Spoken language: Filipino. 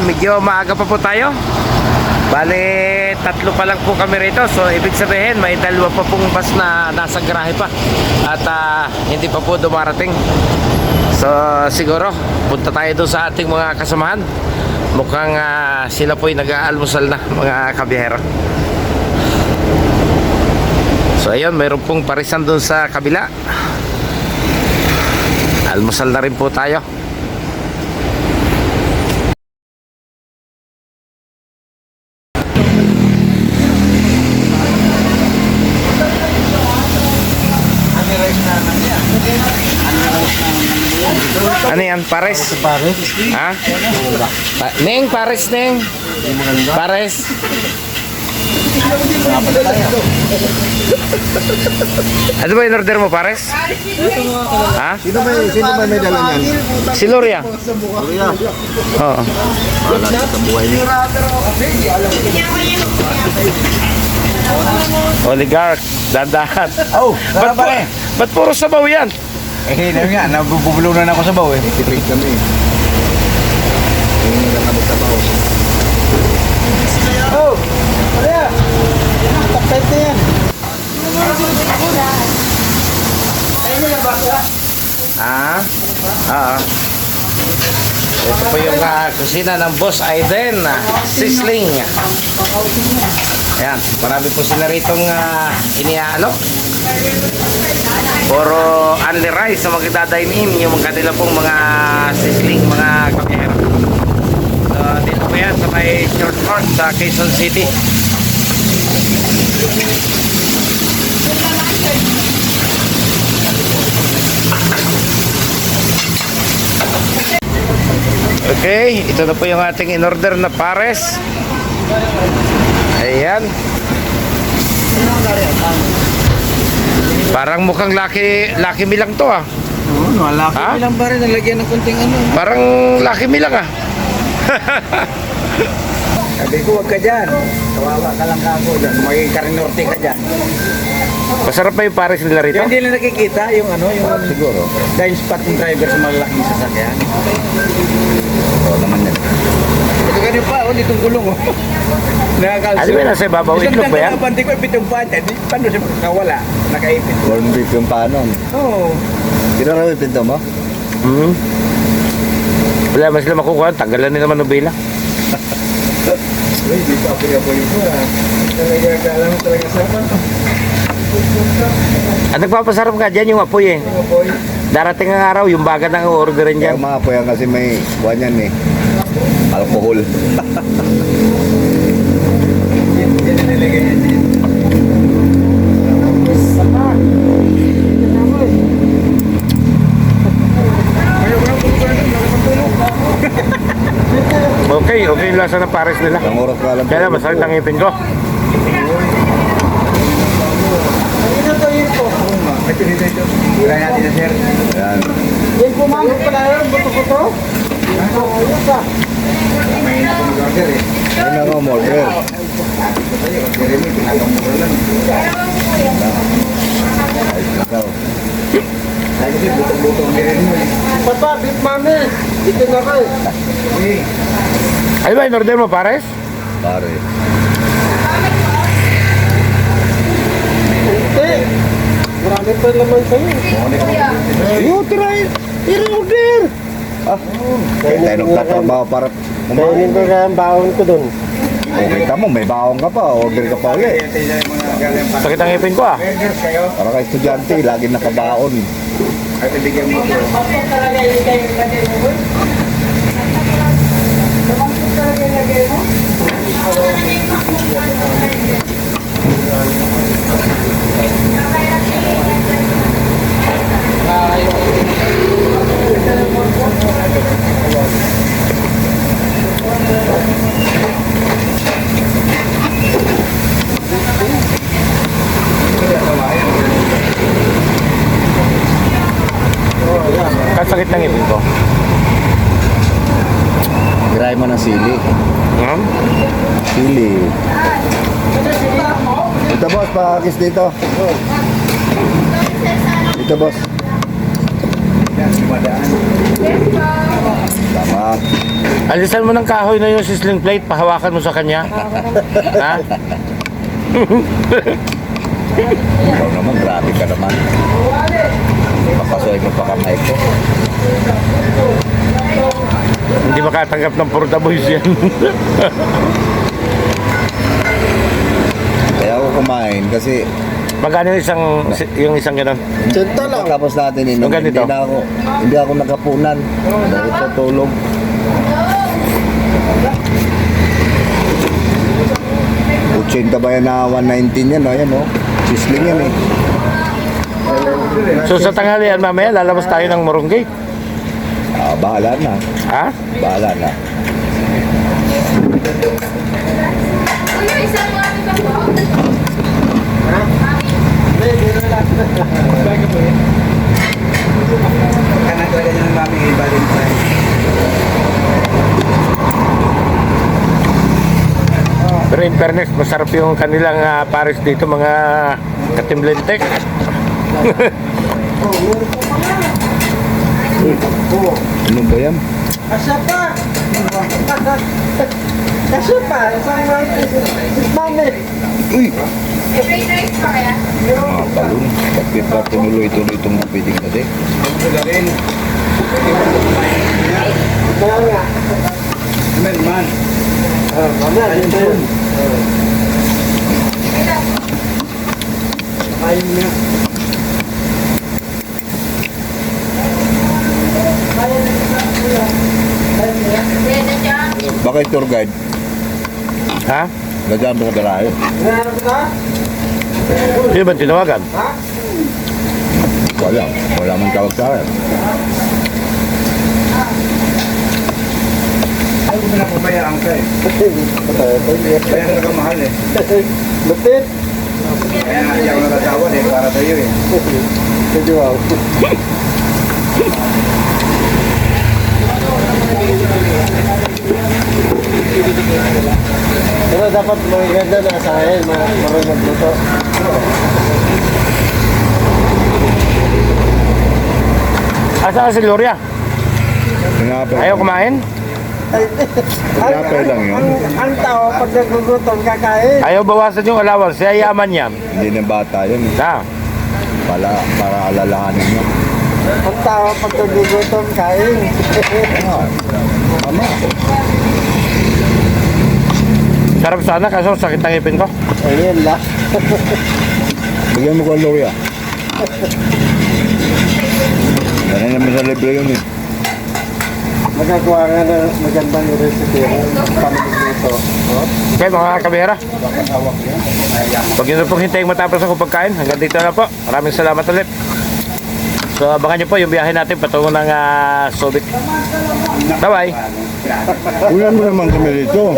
medyo maaga pa po tayo. Bale, tatlo pa lang po kami rito. So, ibig sabihin, may dalawa pa pong bus na nasa garahe pa. At hindi pa po dumarating. So, siguro, punta tayo doon sa ating mga kasamahan. Mukhang sila po'y nag-aalmusal na, mga kabiyahero. So, ayun, mayroon pong parisan doon sa kabila. Almusal na rin po tayo. Ano yan? Pares? Pares? Ha? Neng, pares, Neng. Pares. Ano ba in-order mo, pares? Ha? Sino ba may dala niyan? Si Loria. Loria. Oo. Wala sa buhay niya. Oligarch. Dandahan. Oh, Ba't puro sabaw yan? namin nga, nabubulunan ako sa baw eh. Tipid kami. Hindi lang kami sa baw. Oh! Maria! Tapet na yan. Ayun na ba siya? Oo. Ito po yung kusina ng Boss Aiden. Sisling. Ayan, marami po sila ritong iniaalok. Puro only rice sa magdadine in yung kanila pong mga sisling, mga kabiyahero. So, dito po yan sa may short court sa Quezon City. Okay, ito na po yung ating in-order na pares. Ayan. Parang mukhang Lucky Me lang to Oo, Lucky Me lang ba rin nalagyan ng kunting ano? Parang Lucky Me lang Sabi ko, wag ka dyan. Kawawa ka lang kako dyan. Magiging karinorte ka dyan. Masarap pa yung pares nila rito? Yung hindi na nakikita, yung ano, yung siguro. Blind spot ng driver sa malalaking sasakyan. Oo naman yan. Ito ganyan pa, ditong gulong Nakakalso. Ano ba nasa ibabaw? Itlog ba yan? Isang panty ko, pitong panta. Paano siya makakawala? Nakaipit. Corn beef yung paano? Oo. Kinaraw yung pinto mo? Wala man sila makukuha. Tanggalan nila manubila. Uy, di pa apoy-apoy ko Talaga, kaalam mo talaga sama. At nagpapasarap nga dyan yung apoy eh. Yung apoy. Darating ang araw, yung bagat ang orderin Kaya dyan. mga po yan kasi may buwan yan eh. Alcohol. Yan na nilagay yan. Okay yung lasa ng pares nila. Ang oras ka lang. Kaya masakit ang ngipin ko. Wala natin na sir. Yan. Yan po ma'am, pala yun, buto-buto. May order eh. Yan ang umorder. Jeremy, pinakamura lang. Ayos na daw. Sabi kasi buto-buto ang Jeremy eh. Papa, beef mami. Dito na kayo. Okay. Ano ba in-order mo, pares? Pare. Hindi. Marami pa naman sa'yo. Yung try. I-order. Kaya tayo nagtatrabaho para Kainin ko kaya ang baon ko dun. okay ka mo, may baong ka pa, order ka pa ulit. Sakit ang ngipin ko Burgers kayo. Para ka estudyante, lagi nakabaon. At ibigyan mo ito. Kasakit ng ngipin ko. Giray mo ng sili. Sili. Ito boss, pakakis dito. Ito boss. Yan, dumadaan. Tama. Alisan mo ng kahoy na yung sizzling plate, pahawakan mo sa kanya. Ha? Ikaw naman, grabe ka naman. Papasoy mo pa kamay ko. Hindi makatanggap ng Porta Boys yan. Kaya ako kumain kasi Magkano yung isang ganun? Senta lang. tapos natin inom, Yung ganito? hindi ako nakapunan. Dahil sa tulog. Utsin ka ba yan na 119 yan, ayan o. Sisling yan eh. So sa tanghalian mamaya, lalabas tayo ng Morong Gate. Ah, bahala na. Ha? Bahala na. Kuya, isang mga ito po. Kanan talaga niya ng mami Valentine. Pero in fairness, masarap yung kanilang pares dito, mga katimlentek. Ano ba yan? Asya pa. Asya pa. Isang mami. Uy! May rice pa kaya? Mga balon. Bakit ba tinuloy-tuloy itong piling kasi? Ito na rin. Kaya nga. Man. Mamaya, dito yun. Ayun na. Pwede siya. Bakit tour guide? Ha? Nadyan mo ka dalayo? Nangarap ka? Sino ba tinawagan? Wala. Wala man tawag sa akin. Ay, kung pinapabayaan ka eh. Kaya nakamahal eh. Lupit. Kaya nga hindi ako natatawan eh, para sa'yo eh. Sige, wow. Pero dapat maganda na sa akin, marunong magluto. Asa ka si Gloria? Tinapay. Ayaw kumain? Tinapay lang yun. Ang tao, pag nagugutom, kakain. Ayaw bawasan yung allowance, siya yaman yan. Hindi na bata yun. Ha? Para alalahanin mo. Ang tao, pag nagugutom, kain. Tama. Sarap sana, kaso sakit ang ipin ko. Ayun lang. Bigyan mo ko ang Loria. Yan naman sa libre yun eh. Magagawa nga na magandang recipe ng pamilito. Okay mga kamera, huwag nyo na pong hintayin matapos ako pagkain. Hanggang dito na po. Maraming salamat ulit. So abangan nyo po yung biyahe natin patungo ng Subic. Bye bye. Ulan mo naman kami dito.